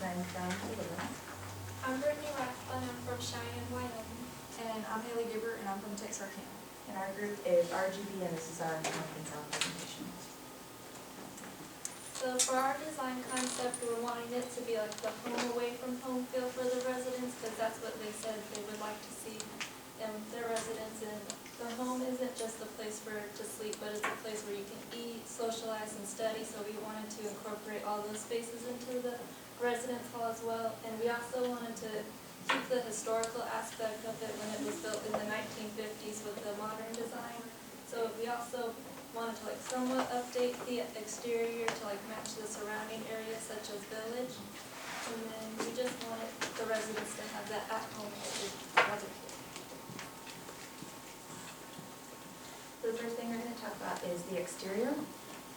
and I'm from Cleveland. I'm Brittany Rathbun, I'm from Cheyenne, Wyoming. And I'm Haley Gibber, and I'm from Texarkana. And our group is RGB, and this is our conference hour presentation. So for our design concept, we're wanting it to be like the home away from home feel for the residents, because that's what they said they would like to see in their residents. And the home isn't just a place to sleep, but it's a place where you can eat, socialize, and study. So we wanted to incorporate all those spaces into the residence hall as well. And we also wanted to keep the historical aspect of it when it was built in the 1950s with the modern design. So we also wanted to somewhat update the exterior to match the surrounding areas such as Village. And then we just wanted the residents to have that at-home weather. So the first thing we're going to talk about is the exterior.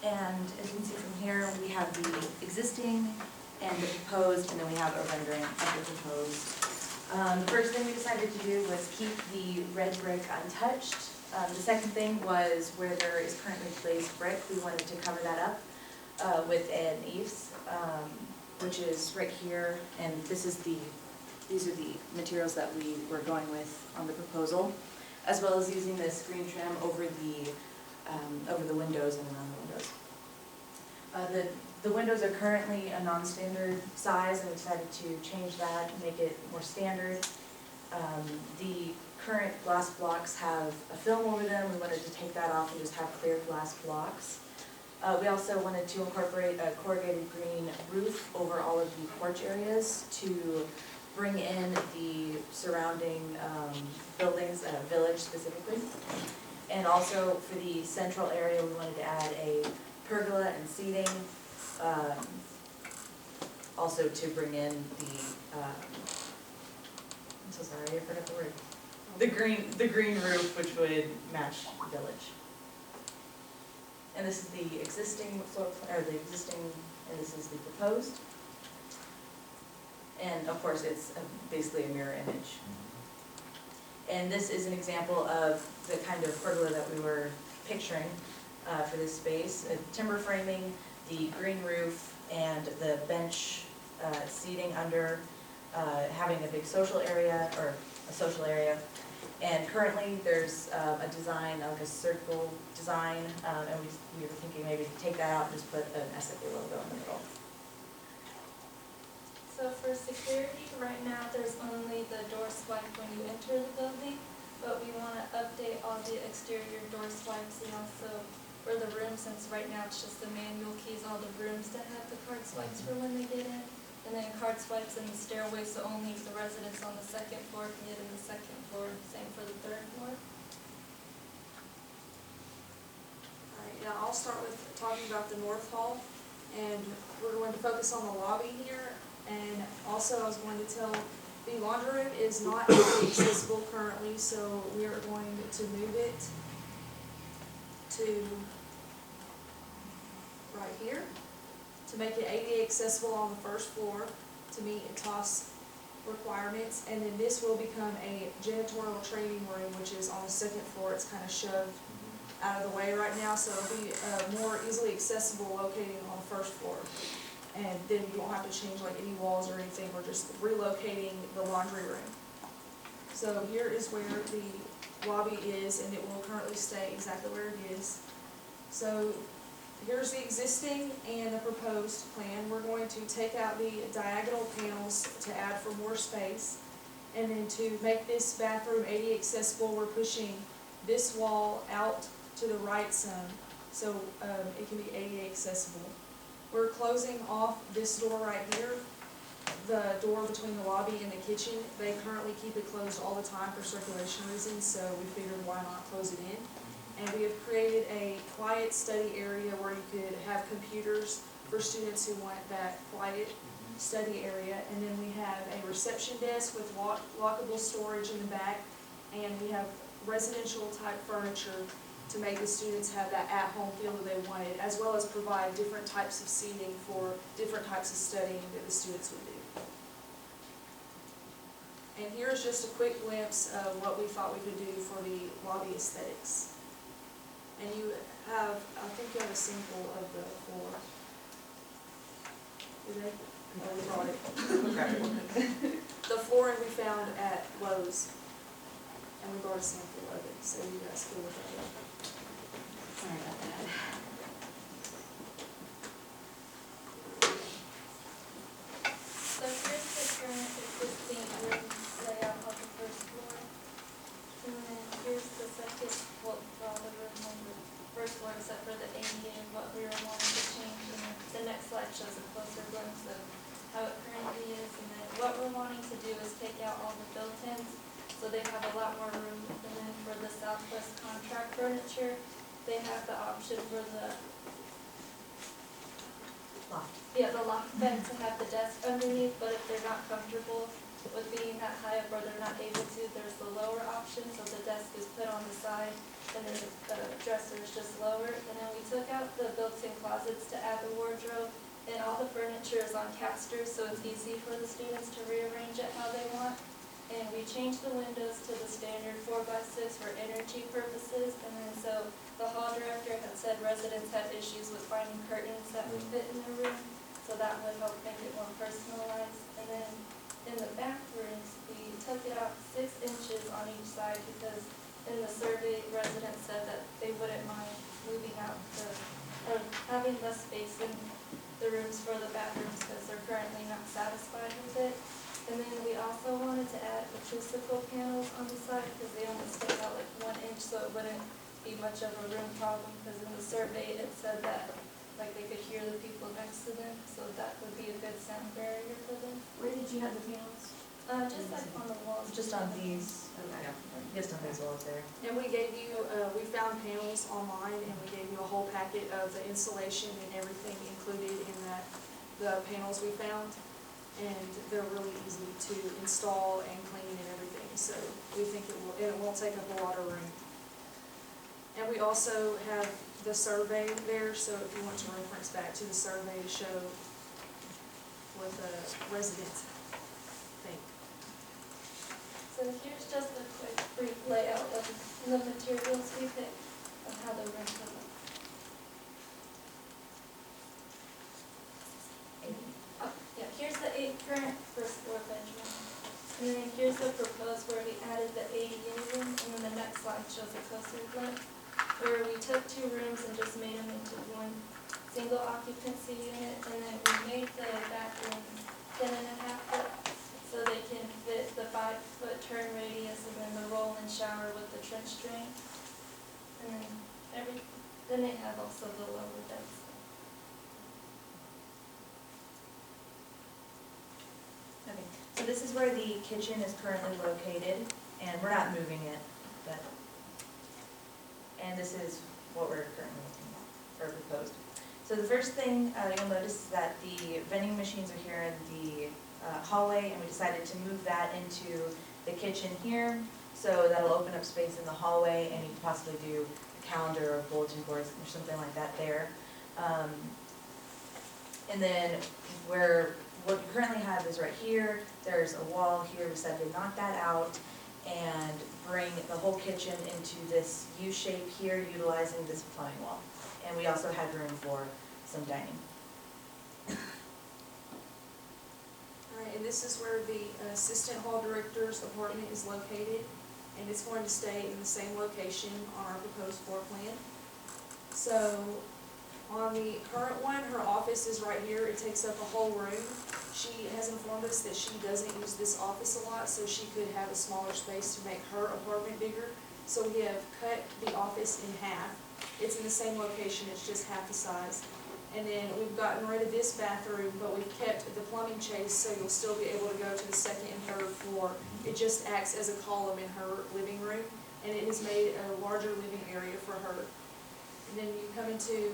And as you can see from here, we have the existing and the proposed, and then we have a rendering of the proposed. The first thing we decided to do was keep the red brick untouched. The second thing was where there is currently glazed brick, we wanted to cover that up with an eaves, which is right here, and these are the materials that we were going with on the proposal, as well as using this green trim over the windows and around the windows. The windows are currently a non-standard size, and we decided to change that and make it more standard. The current glass blocks have a film over them. We wanted to take that off and just have clear glass blocks. We also wanted to incorporate a corrugated green roof over all of the porch areas to bring in the surrounding buildings, Village specifically. And also for the central area, we wanted to add a pergola and seating, also to bring in the, I'm so sorry, I forgot the word. The green roof, which would match Village. And this is the existing floor plan, or the existing, and this is the proposed. And of course, it's basically a mirror image. And this is an example of the kind of pergola that we were picturing for this space. Timber framing, the green roof, and the bench seating under, having a big social area, or a social area. And currently there's a design, like a circle design, and we were thinking maybe to take that out and just put an SFA logo in the middle. So for security, right now there's only the door swipe when you enter the building, but we want to update all the exterior door swipes and also for the rooms, since right now it's just the manual keys, all the rooms to have the card swipes for when they get in, and then card swipes in the stairway, so only the residents on the second floor can get in the second floor, same for the third floor. Alright, now I'll start with talking about the North Hall, and we're going to focus on the lobby here. And also I was going to tell, the laundry room is not accessible currently, so we are going to move it to right here to make it ADA accessible on the first floor to meet TOS requirements. And then this will become a janitorial training room, which is on the second floor. It's kind of shoved out of the way right now, so it'll be more easily accessible located on the first floor. And then you won't have to change any walls or anything. We're just relocating the laundry room. So here is where the lobby is, and it will currently stay exactly where it is. So here's the existing and the proposed plan. We're going to take out the diagonal panels to add for more space. And then to make this bathroom ADA accessible, we're pushing this wall out to the right some, so it can be ADA accessible. We're closing off this door right here, the door between the lobby and the kitchen. They currently keep it closed all the time for circulation reasons, so we figured why not close it in. And we have created a quiet study area where you could have computers for students who want that quiet study area. And then we have a reception desk with lockable storage in the back, and we have residential type furniture to make the students have that at-home feel that they wanted, as well as provide different types of seating for different types of studying that the students would do. And here's just a quick glimpse of what we thought we could do for the lobby aesthetics. And you have, I think you have a sample of the floor. Do they? we brought it. The flooring we found at Lowe's, and we brought a sample of it, so you guys can look at it. Sorry about that. So here's the current existing room layout of the first floor. And then here's the second, well, all the room on the first floor except for the ADA and what we were wanting to change. And then the next slide shows a closer glimpse of how it currently is. And then what we're wanting to do is take out all the built-ins, so they have a lot more room. And then for the Southwest contract furniture, they have the option for the loft bed to have the desk underneath, but if they're not comfortable with being that high up or they're not able to, there's the lower option, so the desk is put on the side and then the dresser is just lower. And then we took out the built-in closets to add the wardrobe, and all the furniture is on casters, so it's easy for the students to rearrange it how they want. And we changed the windows to the standard 4x6 for energy purposes, and then so the hall director had said residents had issues with finding curtains that would fit in their room, so that would help make it more personalized. And then in the bathrooms, we took it out 6 inches on each side because in the survey, residents said that they wouldn't mind moving out or having less space in the rooms for the bathrooms because they're currently not satisfied with it. And then we also wanted to add acoustical panels on the side because they only stick out like 1 inch, so it wouldn't be much of a room problem, because in the survey it said that like they could hear the people next to them, so that would be a good sound barrier for them. Where did you have the panels? Just like on the walls. Just on these? Okay. Just on these walls there. And we gave you, we found panels online, and we gave you a whole packet of the insulation and everything included in that, the panels we found. And they're really easy to install and clean and everything, so we think it won't take up a lot of room. And we also have the survey there, so if you want to reference back to the survey to show what the residents think. So here's just a quick brief layout of the materials we picked and how the room would look. Oh, yeah, here's the current first floor bedroom. And then here's the proposed where we added the ADA room, and then the next slide shows a closer glimpse where we took 2 rooms and just made them into 1 single occupancy unit, and then we made the bathroom 10.5 foot so they can fit the 5-foot turn radius and then the roll-in shower with the trench drain. And then they have also the lower decks. Okay, so this is where the kitchen is currently located, and we're not moving it, but, and this is what we're currently looking at, or proposed. So the first thing you'll notice is that the vending machines are here in the hallway, and we decided to move that into the kitchen here, so that'll open up space in the hallway, and you can possibly do a calendar or bulletin boards or something like that there. And then what we currently have is right here, there's a wall here, we decided to knock that out and bring the whole kitchen into this U shape here, utilizing this plumbing wall. And we also had room for some dining. Alright, and this is where the assistant hall director's apartment is located, and it's going to stay in the same location on our proposed floor plan. So, on the current one, her office is right here, it takes up a whole room. She has informed us that she doesn't use this office a lot, so she could have a smaller space to make her apartment bigger. So we have cut the office in half. It's in the same location, it's just half the size. And then we've gotten rid of this bathroom, but we've kept the plumbing chase, so you'll still be able to go to the 2nd and 3rd floor. It just acts as a column in her living room, and it has made a larger living area for her. And then you come into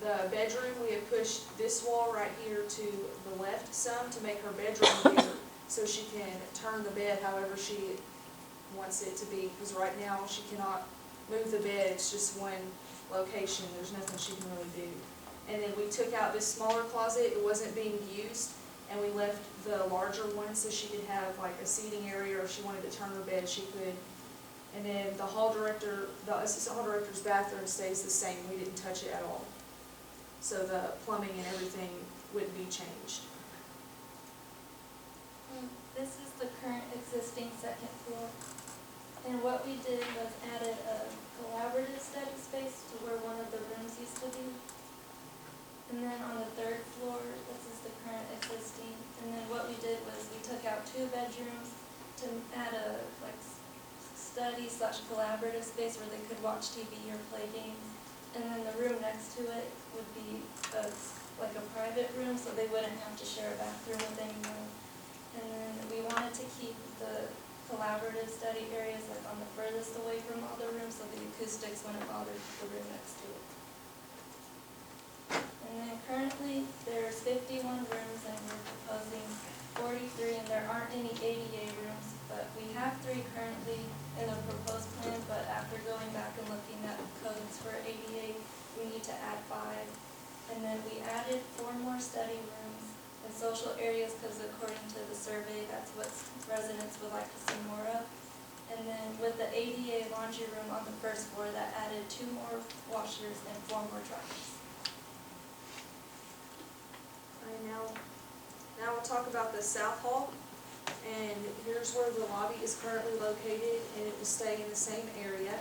the bedroom, we have pushed this wall right here to the left some to make her bedroom bigger, so she can turn the bed however she wants it to be, because right now she cannot move the bed, it's just one location, there's nothing she can really do. And then we took out this smaller closet, it wasn't being used, and we left the larger one so she could have like a seating area, or if she wanted to turn her bed, she could. And then the hall director, the assistant hall director's bathroom stays the same, we didn't touch it at all. So the plumbing and everything wouldn't be changed. This is the current existing second floor. And what we did was added a collaborative study space to where one of the rooms used to be. And then on the third floor, this is the current existing. And then what we did was we took out 2 bedrooms to add a study / collaborative space where they could watch TV or play games. And then the room next to it would be a private room, so they wouldn't have to share a bathroom with anyone. And then we wanted to keep the collaborative study areas on the furthest away from all the rooms, so the acoustics wouldn't bother the room next to it. And then currently, there's 51 rooms, and we're proposing 43, and there aren't any ADA rooms, but we have 3 currently in the proposed plan, but after going back and looking at codes for ADA, we need to add 5. And then we added 4 more study rooms and social areas, because according to the survey, that's what residents would like to see more of. And then with the ADA laundry room on the first floor, that added 2 more washers and 4 more dryers. Alright, now we'll talk about the South Hall. And here's where the lobby is currently located, and it will stay in the same area.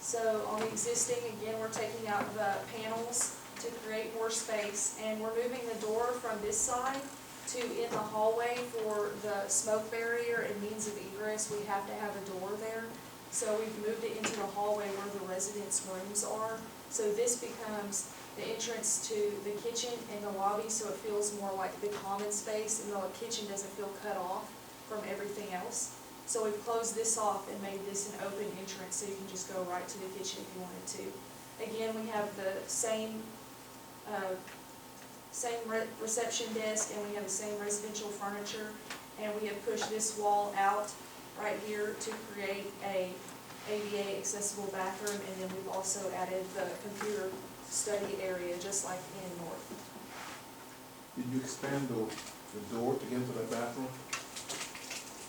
So on the existing, again, we're taking out the panels to create more space, and we're moving the door from this side to in the hallway for the smoke barrier and means of egress. We have to have a door there. So we've moved it into the hallway where the residents' rooms are. So this becomes the entrance to the kitchen and the lobby, so it feels more like the common space, and the kitchen doesn't feel cut off from everything else. So we've closed this off and made this an open entrance, so you can just go right to the kitchen if you wanted to. Again, we have the same reception desk, and we have the same residential furniture, and we have pushed this wall out right here to create a ADA accessible bathroom, and then we've also added the computer study area, just like in North. Did you expand the door to get into that bathroom?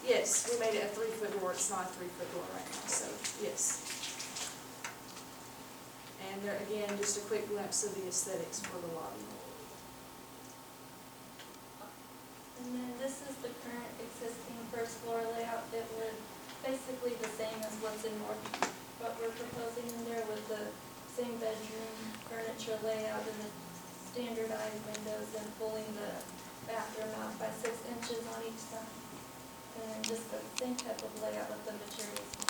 Yes, we made it a 3-foot door. It's not a 3-foot door right now, so yes. And there, again, just a quick glimpse of the aesthetics for the lobby. And then this is the current existing first floor layout. It would basically the same as what's in North, what we're proposing in there, with the same bedroom furniture layout and the standardized windows, and pulling the bathroom out by 6 inches on each side. And then just the same type of layout with the materials.